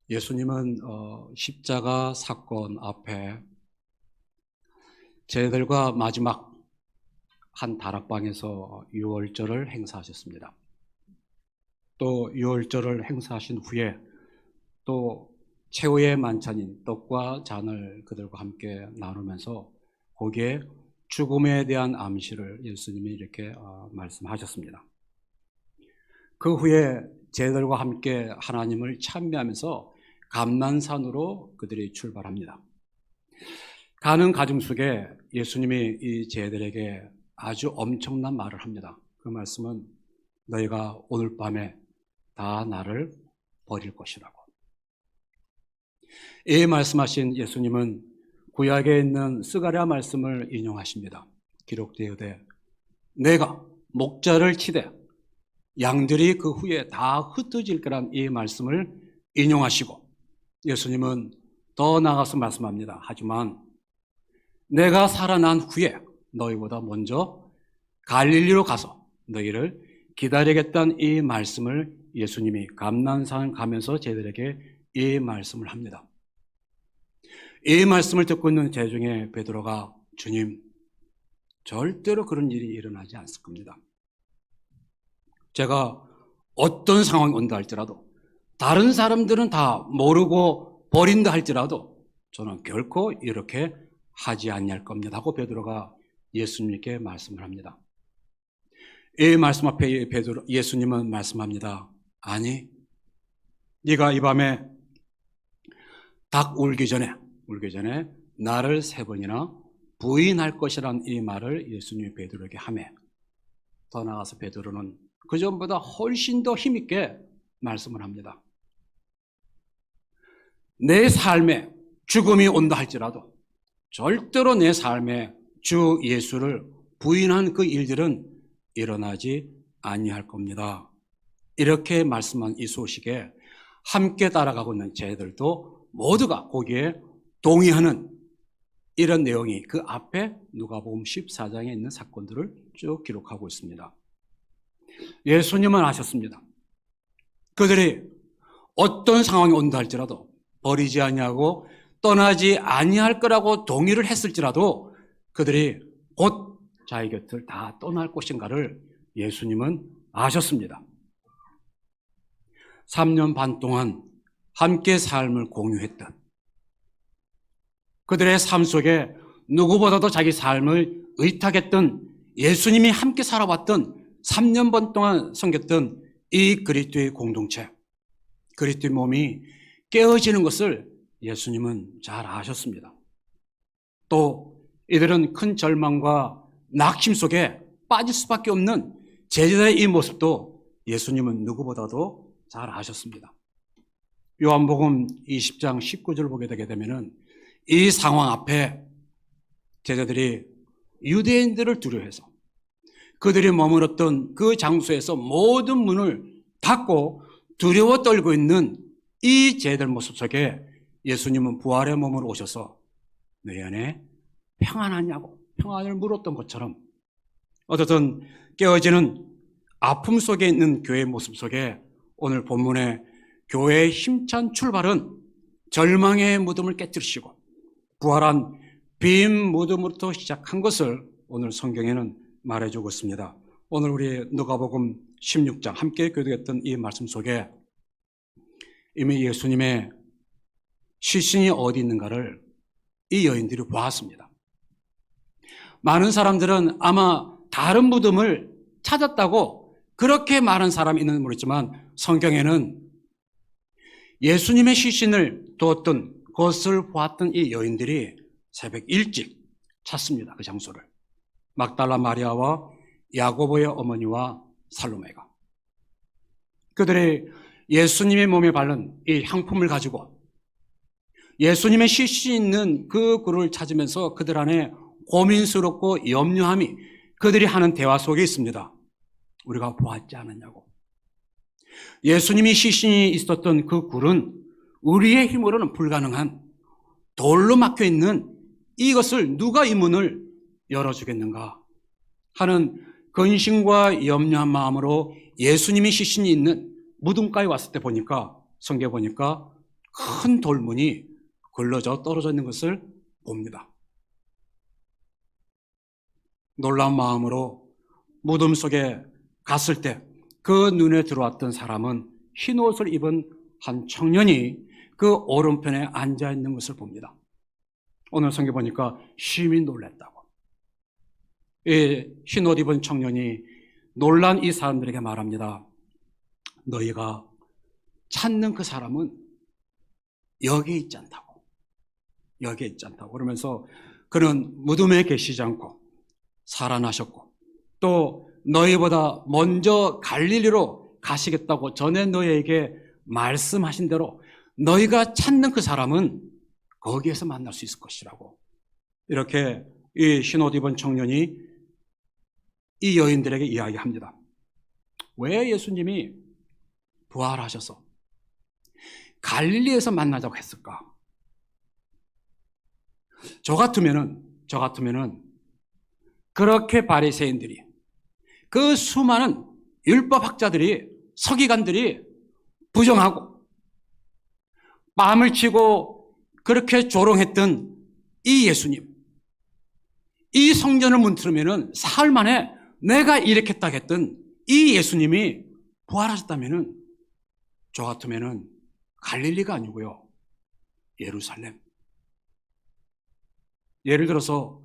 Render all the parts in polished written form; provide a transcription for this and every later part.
예수님은 십자가 사건 앞에 제자들과 마지막 한 다락방에서 유월절을 행사하셨습니다. 또 유월절을 행사하신 후에 또 최후의 만찬인 떡과 잔을 그들과 함께 나누면서 거기에 죽음에 대한 암시를 예수님이 이렇게 말씀하셨습니다. 그 후에 제자들과 함께 하나님을 찬미하면서 감난산으로 그들이 출발합니다. 가는 과정 속에 예수님이 이 제자들에게 아주 엄청난 말을 합니다. 그 말씀은 너희가 오늘 밤에 다 나를 버릴 것이라고. 이 말씀하신 예수님은 구약에 있는 스가랴 말씀을 인용하십니다. 기록되어되 내가 목자를 치되 양들이 그 후에 다 흩어질 거란 이 말씀을 인용하시고 예수님은 더 나아가서 말씀합니다. 하지만 내가 살아난 후에 너희보다 먼저 갈릴리로 가서 너희를 기다리겠다는 이 말씀을 예수님이 감난산 가면서 제자들에게 이 말씀을 합니다. 이 말씀을 듣고 있는 제자 중에 베드로가 주님, 절대로 그런 일이 일어나지 않을 겁니다. 제가 어떤 상황이 온다 할지라도 다른 사람들은 다 모르고 버린다 할지라도 저는 결코 이렇게 하지 아니할 겁니다 하고 베드로가 예수님께 말씀을 합니다. 이 말씀 앞에 예수님은 말씀합니다. 아니, 네가 이 밤에 닭 울기 전에 나를 3번이나 부인할 것이란 이 말을 예수님이 베드로에게 하매 더 나아가서 베드로는 그 전보다 훨씬 더 힘있게 말씀을 합니다. 내 삶에 죽음이 온다 할지라도 절대로 내 삶에 주 예수를 부인한 그 일들은 일어나지 아니할 겁니다. 이렇게 말씀한 이 소식에 함께 따라가고 있는 제자들도 모두가 거기에 동의하는 이런 내용이 그 앞에 누가복음 14장에 있는 사건들을 쭉 기록하고 있습니다. 예수님은 아셨습니다. 그들이 어떤 상황이 온다 할지라도 버리지 아니하고 떠나지 아니할 거라고 동의를 했을지라도 그들이 곧 자기 곁을 다 떠날 것인가를 예수님은 아셨습니다. 3년 반 동안 함께 삶을 공유했던 그들의 삶 속에 누구보다도 자기 삶을 의탁했던 예수님이 함께 살아왔던 3년 반 동안 섬겼던 이 그리스도의 공동체, 그리스도의 몸이 깨어지는 것을 예수님은 잘 아셨습니다. 또 이들은 큰 절망과 낙심 속에 빠질 수밖에 없는 제자들의 이 모습도 예수님은 누구보다도 잘 아셨습니다. 요한복음 20장 19절을 보게 되게 되면은 이 상황 앞에 제자들이 유대인들을 두려워해서 그들이 머물렀던 그 장소에서 모든 문을 닫고 두려워 떨고 있는 이 제자들 모습 속에 예수님은 부활의 몸으로 오셔서 너희 안에 평안하냐고 평안을 물었던 것처럼 어쨌든 깨어지는 아픔 속에 있는 교회의 모습 속에 오늘 본문의 교회의 힘찬 출발은 절망의 무덤을 깨뜨리시고 부활한 빈 무덤으로부터 시작한 것을 오늘 성경에는 말해주고 있습니다. 오늘 우리 누가복음 16장 함께 교독했던 이 말씀 속에 이미 예수님의 시신이 어디 있는가를 이 여인들이 보았습니다. 많은 사람들은 아마 다른 무덤을 찾았다고 그렇게 많은 사람이 있는지 모르지만 성경에는 예수님의 시신을 두었던 것을 보았던 이 여인들이 새벽 일찍 찾습니다. 그 장소를. 막달라 마리아와 야고보의 어머니와 살로메가. 그들이 예수님의 몸에 바른 이 향품을 가지고 예수님의 시신이 있는 그 굴을 찾으면서 그들 안에 고민스럽고 염려함이 그들이 하는 대화 속에 있습니다. 우리가 보았지 않았냐고. 예수님이 시신이 있었던 그 굴은 우리의 힘으로는 불가능한 돌로 막혀있는 이것을 누가 이 문을 열어주겠는가 하는 근심과 염려한 마음으로 예수님이 시신이 있는 무덤가에 왔을 때 보니까 성경에 보니까 큰 돌문이 걸러져 떨어져 있는 것을 봅니다. 놀라운 마음으로 무덤 속에 갔을 때 그 눈에 들어왔던 사람은 흰 옷을 입은 한 청년이 그 오른편에 앉아 있는 것을 봅니다. 오늘 성경 보니까 심히 놀랐다고. 이 흰 옷 입은 청년이 놀란 이 사람들에게 말합니다. 너희가 찾는 그 사람은 여기에 있지 않다고. 여기에 있지 않다고. 그러면서 그는 무덤에 계시지 않고 살아나셨고 또 너희보다 먼저 갈릴리로 가시겠다고 전에 너희에게 말씀하신 대로 너희가 찾는 그 사람은 거기에서 만날 수 있을 것이라고. 이렇게 이 흰옷 입은 청년이 이 여인들에게 이야기합니다. 왜 예수님이 부활하셔서 갈릴리에서 만나자고 했을까? 저 같으면은 그렇게 바리새인들이 그 수많은 율법학자들이 서기관들이 부정하고 뺨을 치고 그렇게 조롱했던 이 예수님, 이 성전을 문틀으면은 사흘 만에 내가 일으켰다 했던 이 예수님이 부활하셨다면은 저 같으면은 갈릴리가 아니고요 예루살렘. 예를 들어서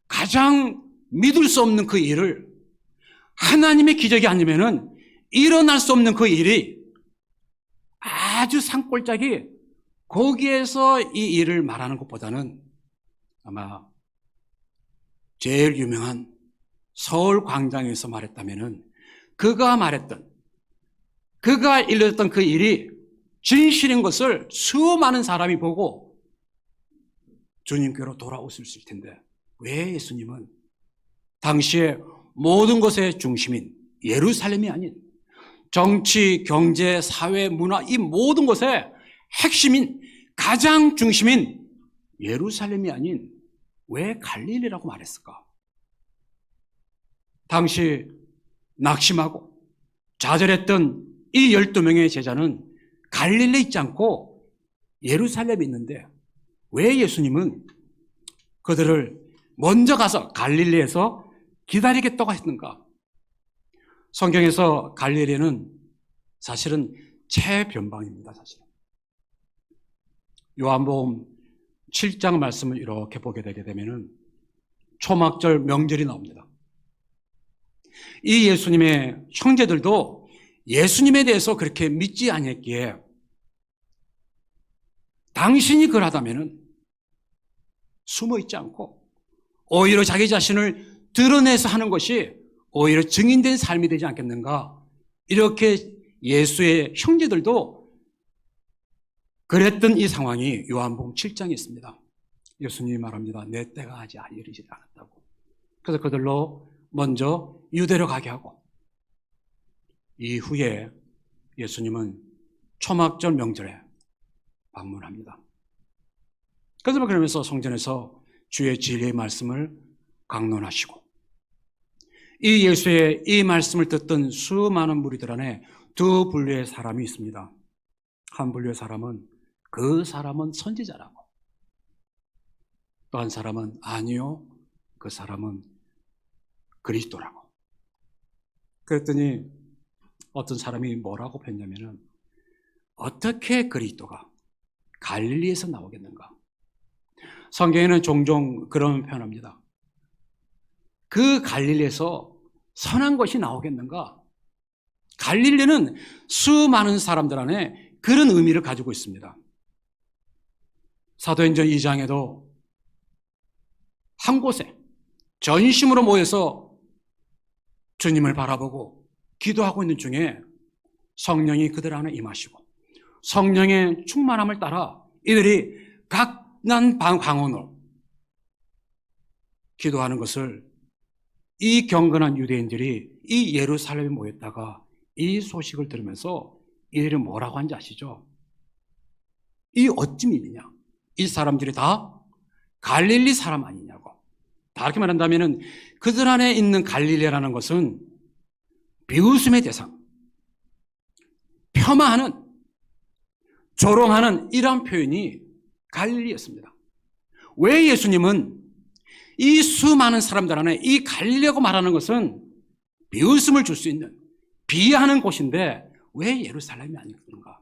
가장 믿을 수 없는 그 일을 하나님의 기적이 아니면은 일어날 수 없는 그 일이 아주 산골짜기 거기에서 이 일을 말하는 것보다는 아마 제일 유명한 서울 광장에서 말했다면은 그가 일렀던 그 일이 진실인 것을 수많은 사람이 보고 주님께로 돌아오실 수 있을 텐데 왜 예수님은 당시에 모든 것의 중심인 예루살렘이 아닌 정치, 경제, 사회, 문화 이 모든 것의 핵심인 가장 중심인 예루살렘이 아닌 왜 갈릴리라고 말했을까? 당시 낙심하고 좌절했던 이 12명의 제자는 갈릴리에 있지 않고 예루살렘에 있는데 왜 예수님은 그들을 먼저 가서 갈릴리에서 기다리겠다고 했는가? 성경에서 갈릴리는 사실은 최변방입니다. 사실은. 요한복음 7장 말씀을 이렇게 보게 되게 되면은 초막절 명절이 나옵니다. 이 예수님의 형제들도 예수님에 대해서 그렇게 믿지 않았기에 당신이 그러하다면은 숨어 있지 않고 오히려 자기 자신을 드러내서 하는 것이 오히려 증인된 삶이 되지 않겠는가? 이렇게 예수의 형제들도 그랬던 이 상황이 요한복음 7장에 있습니다. 예수님이 말합니다. 내 때가 아직 이르지 않았다고. 그래서 그들로 먼저 유대로 가게 하고 이후에 예수님은 초막절 명절에 방문합니다. 그러면서 성전에서 주의 진리의 말씀을 강론하시고 이 예수의 이 말씀을 듣던 수많은 무리들 안에 두 분류의 사람이 있습니다. 한 분류의 사람은 그 사람은 선지자라고, 또 한 사람은 아니요, 그 사람은 그리스도라고. 그랬더니 어떤 사람이 뭐라고 했냐면은 어떻게 그리스도가 갈릴리에서 나오겠는가? 성경에는 종종 그런 표현합니다. 그 갈릴리에서 선한 것이 나오겠는가? 갈릴리는 수많은 사람들 안에 그런 의미를 가지고 있습니다. 사도행전 2장에도 한 곳에 전심으로 모여서 주님을 바라보고 기도하고 있는 중에 성령이 그들 안에 임하시고 성령의 충만함을 따라 이들이 각난 방언으로 기도하는 것을 이 경건한 유대인들이 이 예루살렘에 모였다가 이 소식을 들으면서 이들이 뭐라고 하는지 아시죠? 이 어찌 일이냐? 이 사람들이 다 갈릴리 사람 아니냐고. 다르게 말한다면 그들 안에 있는 갈릴리라는 것은 비웃음의 대상, 폄하하는, 조롱하는 이러한 표현이 갈릴리였습니다. 왜 예수님은 이 수많은 사람들 안에 이 갈릴리라고 말하는 것은 비웃음을 줄 수 있는 비하하는 곳인데 왜 예루살렘이 아니었는가?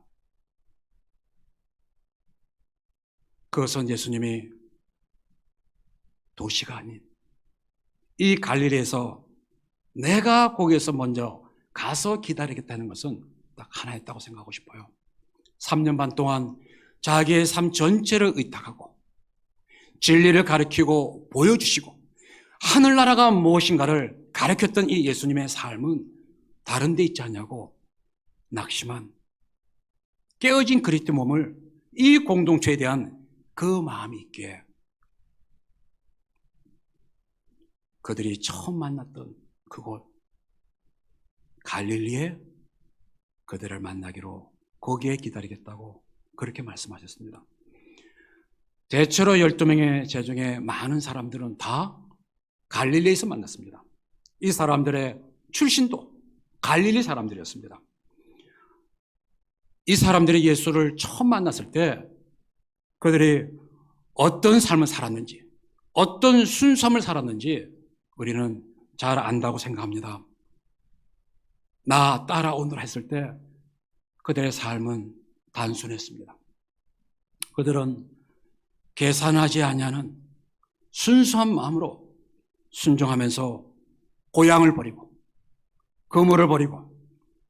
그것은 예수님이 도시가 아닌 이 갈릴리에서 내가 거기에서 먼저 가서 기다리겠다는 것은 딱 하나였다고 생각하고 싶어요. 3년 반 동안 자기의 삶 전체를 의탁하고 진리를 가르치고 보여주시고 하늘나라가 무엇인가를 가르쳤던 이 예수님의 삶은 다른 데 있지 않냐고 낙심한 깨어진 그리스도 몸을 이 공동체에 대한 그 마음이 있기에 그들이 처음 만났던 그곳 갈릴리에 그들을 만나기로 거기에 기다리겠다고 그렇게 말씀하셨습니다. 대체로 12명의 제 중에 많은 사람들은 다 갈릴리에서 만났습니다. 이 사람들의 출신도 갈릴리 사람들이었습니다. 이 사람들이 예수를 처음 만났을 때 그들이 어떤 삶을 살았는지 어떤 순수함을 살았는지 우리는 잘 안다고 생각합니다. 나 따라오너라 했을 때 그들의 삶은 단순했습니다. 그들은 계산하지 아니하는 순수한 마음으로 순종하면서 고향을 버리고 그물을 버리고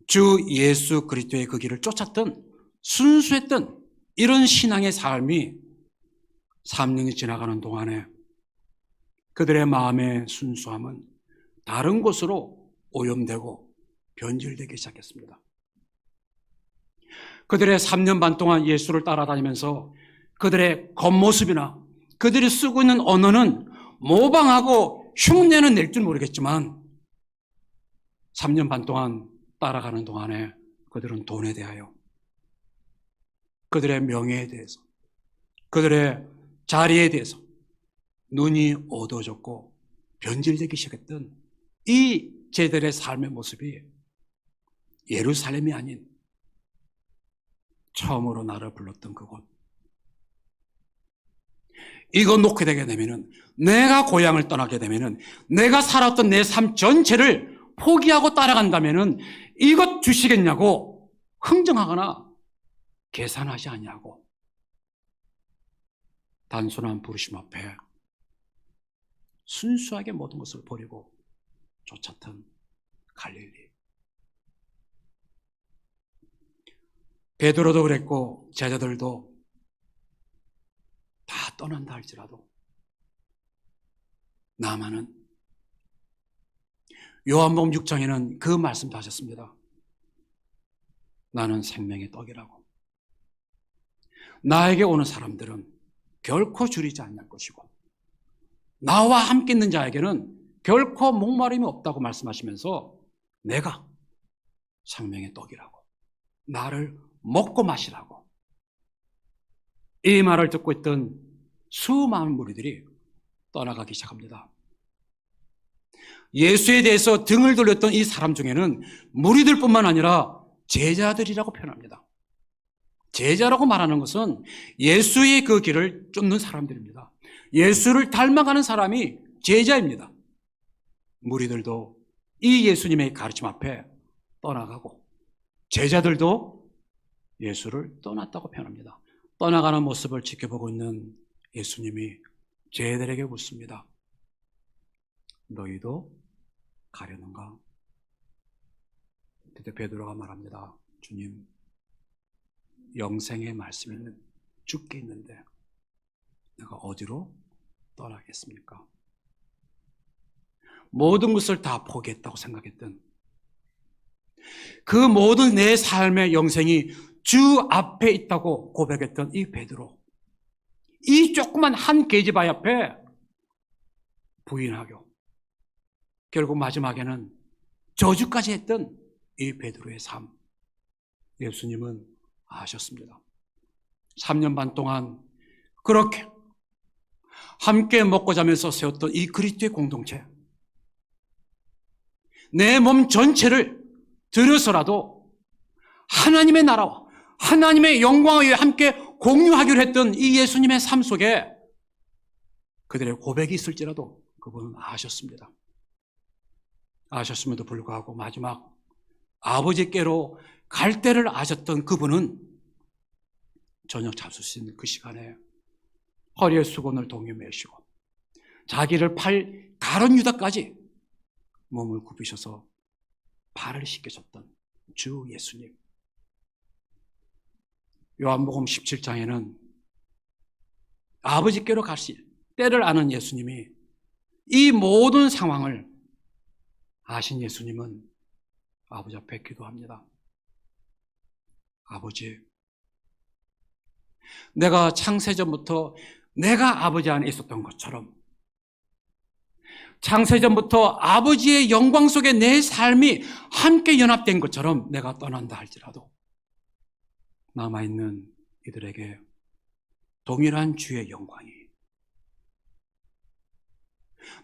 주 예수 그리스도의 그 길을 쫓았던 순수했던 이런 신앙의 삶이 3년이 지나가는 동안에 그들의 마음의 순수함은 다른 곳으로 오염되고 변질되기 시작했습니다. 그들의 3년 반 동안 예수를 따라다니면서 그들의 겉모습이나 그들이 쓰고 있는 언어는 모방하고 흉내는 낼 줄 모르겠지만 3년 반 동안 따라가는 동안에 그들은 돈에 대하여 그들의 명예에 대해서 그들의 자리에 대해서 눈이 어두워졌고 변질되기 시작했던 이 제들의 삶의 모습이 예루살렘이 아닌 처음으로 나를 불렀던 그곳 이거 놓게 되게 되면은 내가 고향을 떠나게 되면은 내가 살았던 내 삶 전체를 포기하고 따라간다면은 이것 주시겠냐고 흥정하거나 계산하지 않냐고 단순한 부르심 앞에 순수하게 모든 것을 버리고 쫓았던 갈릴리. 베드로도 그랬고 제자들도 다 떠난다 할지라도 나만은 요한복음 6장에는 그 말씀도 하셨습니다. 나는 생명의 떡이라고. 나에게 오는 사람들은 결코 줄이지 않을 것이고 나와 함께 있는 자에게는 결코 목마름이 없다고 말씀하시면서 내가 생명의 떡이라고 나를 먹고 마시라고 이 말을 듣고 있던 수많은 무리들이 떠나가기 시작합니다. 예수에 대해서 등을 돌렸던 이 사람 중에는 무리들뿐만 아니라 제자들이라고 표현합니다. 제자라고 말하는 것은 예수의 그 길을 쫓는 사람들입니다. 예수를 닮아가는 사람이 제자입니다. 무리들도 이 예수님의 가르침 앞에 떠나가고 제자들도 예수를 떠났다고 표현합니다. 떠나가는 모습을 지켜보고 있는 예수님이 제자들에게 묻습니다. 너희도 가려는가? 그때 베드로가 말합니다. 주님, 영생의 말씀이 죽게 있는데 내가 어디로 떠나겠습니까? 모든 것을 다 포기했다고 생각했던 그 모든 내 삶의 영생이 주 앞에 있다고 고백했던 이 베드로, 이 조그만 한 계집아이 앞에 부인하고 결국 마지막에는 저주까지 했던 이 베드로의 삶, 예수님은 아셨습니다. 3년 반 동안 그렇게 함께 먹고 자면서 세웠던 이 그리스도의 공동체, 내 몸 전체를 들여서라도 하나님의 나라와 하나님의 영광을 함께 공유하기로 했던 이 예수님의 삶 속에 그들의 고백이 있을지라도 그분은 아셨습니다. 아셨음에도 불구하고 마지막 아버지께로 갈 때를 아셨던 그분은 저녁 잡수신 그 시간에 허리에 수건을 동여 매시고 자기를 팔 가룟 유다까지 몸을 굽히셔서 발을 씻겨줬던 주 예수님. 요한복음 17장에는 아버지께로 가실 때를 아는 예수님이 이 모든 상황을 아신 예수님은 아버지 앞에 기도합니다. 아버지, 내가 창세전부터 내가 아버지 안에 있었던 것처럼 창세전부터 아버지의 영광 속에 내 삶이 함께 연합된 것처럼 내가 떠난다 할지라도 남아있는 이들에게 동일한 주의 영광이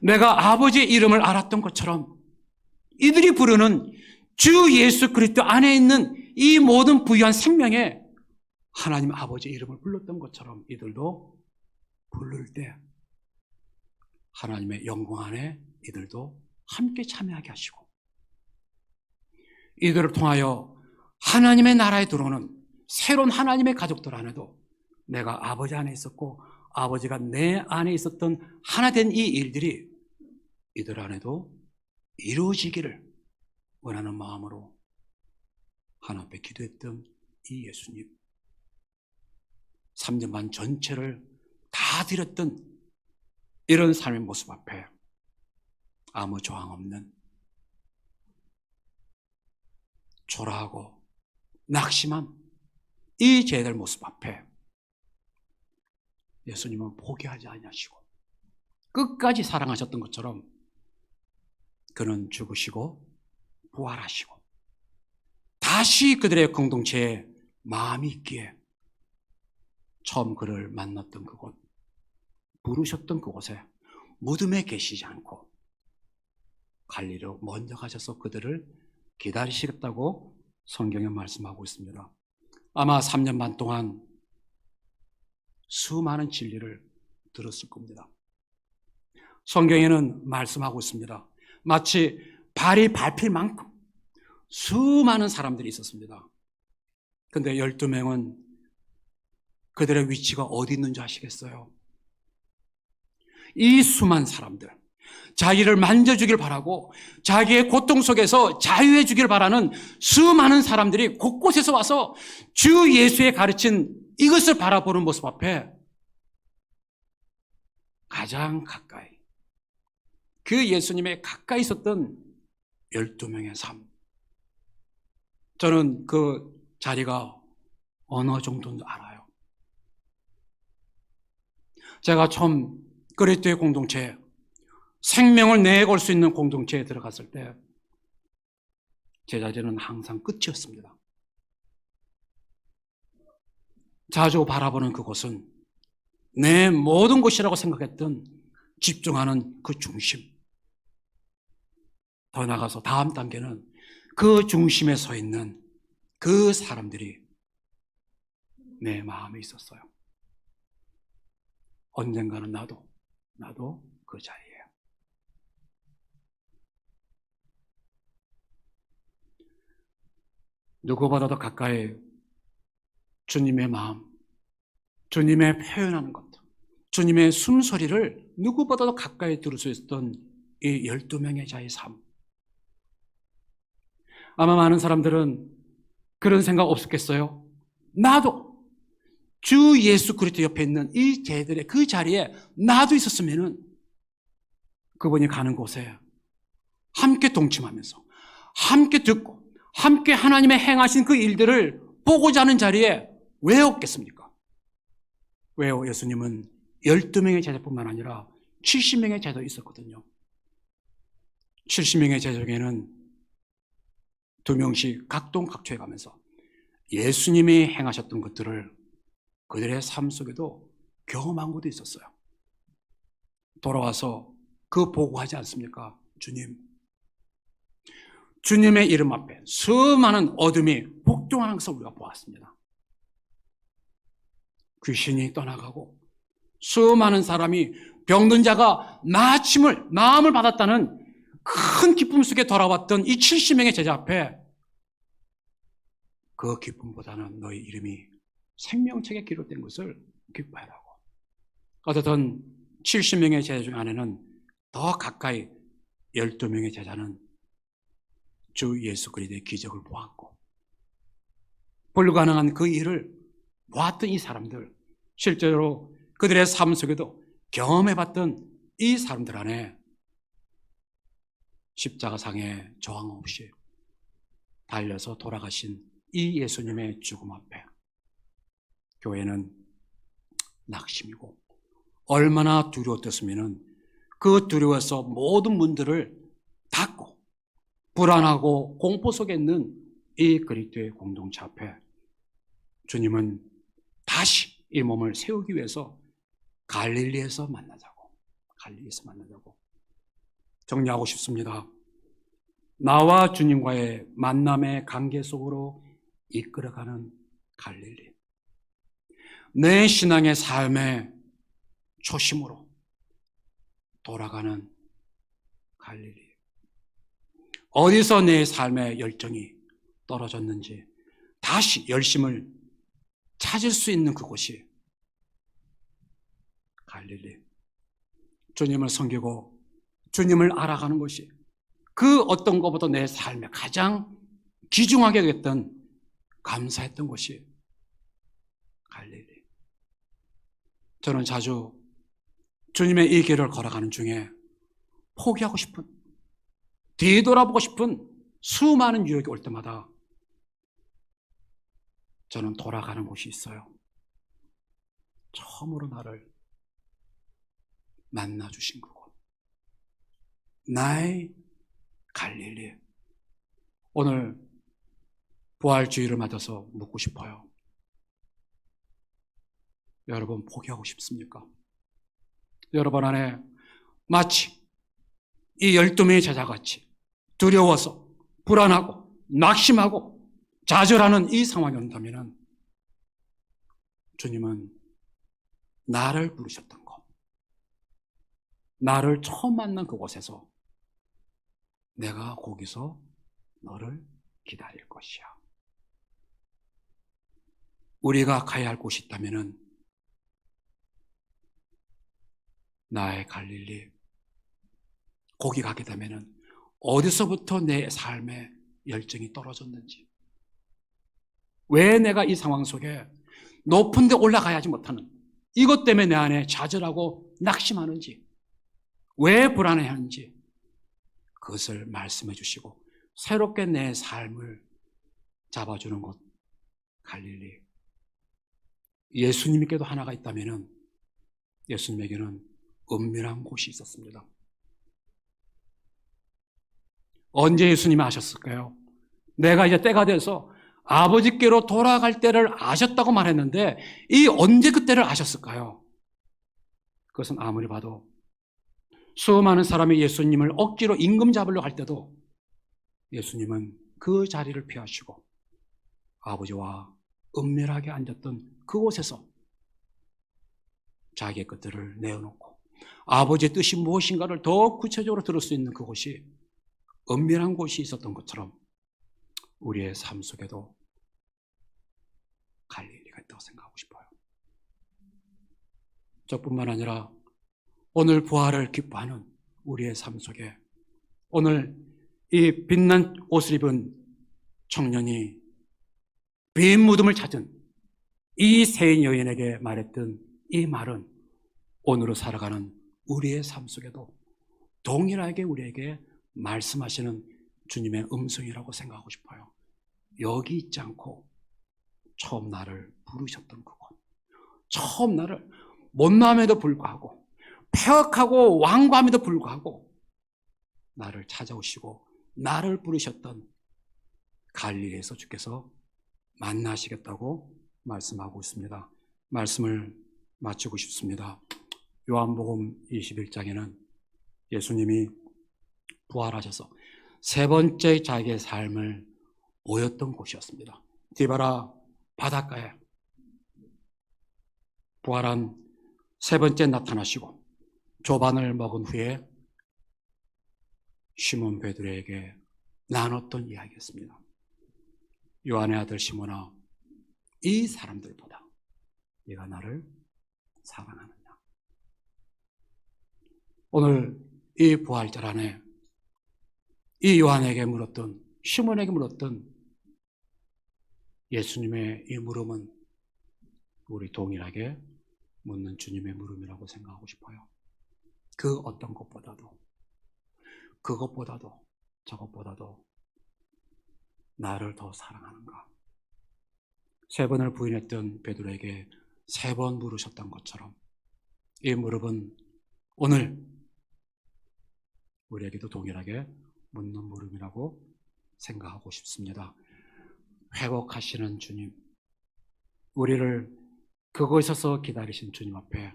내가 아버지의 이름을 알았던 것처럼 이들이 부르는 주 예수 그리스도 안에 있는 이 모든 부유한 생명에 하나님 아버지의 이름을 불렀던 것처럼 이들도 부를 때 하나님의 영광 안에 이들도 함께 참여하게 하시고 이들을 통하여 하나님의 나라에 들어오는 새로운 하나님의 가족들 안에도 내가 아버지 안에 있었고 아버지가 내 안에 있었던 하나 된 이 일들이 이들 안에도 이루어지기를 원하는 마음으로 하나님 앞에 기도했던 이 예수님. 3년 반 전체를 다 드렸던 이런 삶의 모습 앞에 아무 저항 없는 초라하고 낙심한 이 제자들 모습 앞에 예수님은 포기하지 아니하시고 끝까지 사랑하셨던 것처럼 그는 죽으시고 부활하시고 다시 그들의 공동체에 마음이 있기에 처음 그를 만났던 그곳, 부르셨던 그곳에 무덤에 계시지 않고 갈리로 먼저 가셔서 그들을 기다리시겠다고 성경에 말씀하고 있습니다. 아마 3년 반 동안 수많은 진리를 들었을 겁니다. 성경에는 말씀하고 있습니다. 마치 발이 밟힐 만큼 수많은 사람들이 있었습니다. 그런데 12명은 그들의 위치가 어디 있는지 아시겠어요? 이 수많은 사람들, 자기를 만져주길 바라고 자기의 고통 속에서 자유해 주길 바라는 수많은 사람들이 곳곳에서 와서 주 예수의 가르친 이것을 바라보는 모습 앞에 가장 가까이, 그 예수님의 가까이 있었던 12명의 삶, 저는 그 자리가 어느 정도인지 알아요. 제가 처음 그리스도의 공동체, 생명을 내걸 수 있는 공동체에 들어갔을 때 제 자리는 항상 끝이었습니다. 자주 바라보는 그곳은 내 모든 곳이라고 생각했던 집중하는 그 중심, 더 나아가서 다음 단계는 그 중심에 서 있는 그 사람들이 내 마음에 있었어요. 언젠가는 나도 그 자리예요. 누구보다도 가까이 주님의 마음, 주님의 표현하는 것, 주님의 숨소리를 누구보다도 가까이 들을 수 있었던 이 12명의 자의 삶. 아마 많은 사람들은 그런 생각 없었겠어요? 나도 주 예수 그리스도 옆에 있는 이 제들의 그 자리에 나도 있었으면은 그분이 가는 곳에 함께 동침하면서 함께 듣고 함께 하나님의 행하신 그 일들을 보고자 하는 자리에 왜 없겠습니까? 왜요? 예수님은 12명의 제자뿐만 아니라 70명의 제자도 있었거든요. 70명의 제자 중에는 2명씩 각동각초해 가면서 예수님이 행하셨던 것들을 그들의 삶 속에도 경험한 것도 있었어요. 돌아와서 그 보고하지 않습니까? 주님의 이름 앞에 수많은 어둠이 복종하는 것을 우리가 보았습니다. 귀신이 떠나가고 수많은 사람이 병든 자가 나음을 받았다는 큰 기쁨 속에 돌아왔던 이 70명의 제자 앞에 그 기쁨보다는 너희 이름이 생명책에 기록된 것을 기뻐하라고. 어쨌든 70명의 제자 중 안에는 더 가까이 12명의 제자는 주 예수 그리스도의 기적을 보았고, 불가능한 그 일을 보았던 이 사람들, 실제로 그들의 삶 속에도 경험해봤던 이 사람들 안에 십자가상에 저항 없이 달려서 돌아가신 이 예수님의 죽음 앞에 교회는 낙심이고, 얼마나 두려웠겠으면 그 두려워서 모든 문들을 닫고 불안하고 공포 속에 있는 이 그리스도의 공동체 앞에 주님은 다시 이 몸을 세우기 위해서 갈릴리에서 만나자고 정리하고 싶습니다. 나와 주님과의 만남의 관계 속으로 이끌어가는 갈릴리, 내 신앙의 삶의 초심으로 돌아가는 갈릴리, 어디서 내 삶의 열정이 떨어졌는지 다시 열심을 찾을 수 있는 그곳이 갈릴리, 주님을 섬기고 주님을 알아가는 것이 그 어떤 것보다 내 삶에 가장 귀중하게 됐던, 감사했던 것이 갈릴리. 저는 자주 주님의 이 길을 걸어가는 중에 포기하고 싶은, 뒤돌아보고 싶은 수많은 유혹이 올 때마다 저는 돌아가는 곳이 있어요. 처음으로 나를 만나주신 그곳, 나의 갈릴리. 오늘 부활주의를 맞아서 묻고 싶어요. 여러분, 포기하고 싶습니까? 여러분 안에 마치 이 12명의 제자같이 두려워서 불안하고 낙심하고 좌절하는 이 상황이 온다면 주님은 나를 부르셨던 것, 나를 처음 만난 그곳에서 내가 거기서 너를 기다릴 것이야. 우리가 가야 할 곳이 있다면 나의 갈릴리, 거기 가게 되면 어디서부터 내 삶의 열정이 떨어졌는지, 왜 내가 이 상황 속에 높은 데 올라가야지 못하는 이것 때문에 내 안에 좌절하고 낙심하는지, 왜 불안해하는지 그것을 말씀해 주시고 새롭게 내 삶을 잡아주는 곳 갈릴리. 예수님께도 하나가 있다면 예수님에게는 은밀한 곳이 있었습니다. 언제 예수님이 아셨을까요? 내가 이제 때가 돼서 아버지께로 돌아갈 때를 아셨다고 말했는데 이 언제 그때를 아셨을까요? 그것은 아무리 봐도 수많은 사람이 예수님을 억지로 임금 잡으려고 할 때도 예수님은 그 자리를 피하시고 아버지와 은밀하게 앉았던 그곳에서 자기의 것들을 내어놓고 아버지의 뜻이 무엇인가를 더 구체적으로 들을 수 있는 그곳이 은밀한 곳이 있었던 것처럼 우리의 삶 속에도 갈릴리가 있다고 생각하고 싶어요. 저뿐만 아니라 오늘 부활을 기뻐하는 우리의 삶 속에 오늘 이 빛난 옷을 입은 청년이 빈 무덤을 찾은 이 세인 여인에게 말했던 이 말은 오늘을 살아가는 우리의 삶 속에도 동일하게 우리에게 말씀하시는 주님의 음성이라고 생각하고 싶어요. 여기 있지 않고 처음 나를 부르셨던 그곳, 처음 나를 못남에도 불구하고 폐역하고 완고함에도 불구하고 나를 찾아오시고 나를 부르셨던 갈릴리에서 주께서 만나시겠다고 말씀하고 있습니다. 말씀을 마치고 싶습니다. 요한복음 21장에는 예수님이 부활하셔서 세 번째 자기의 삶을 보였던 곳이었습니다. 디바라 바닷가에 부활한 세 번째 나타나시고 조반을 먹은 후에 시몬 베드로에게 나눴던 이야기였습니다. 요한의 아들 시몬아, 이 사람들보다 네가 나를 사랑하느냐. 오늘 이 부활절 안에 이 요한에게 물었던, 시몬에게 물었던 예수님의 이 물음은 우리 동일하게 묻는 주님의 물음이라고 생각하고 싶어요. 그 어떤 것보다도, 그것보다도, 저것보다도 나를 더 사랑하는가? 세 번을 부인했던 베드로에게 세 번 물으셨던 것처럼 이 물음은 오늘 우리에게도 동일하게 묻는 물음이라고 생각하고 싶습니다. 회복하시는 주님, 우리를 그곳에서 기다리신 주님 앞에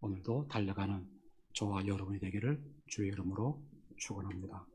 오늘도 달려가는 저와 여러분이 되기를 주의 이름으로 축원합니다.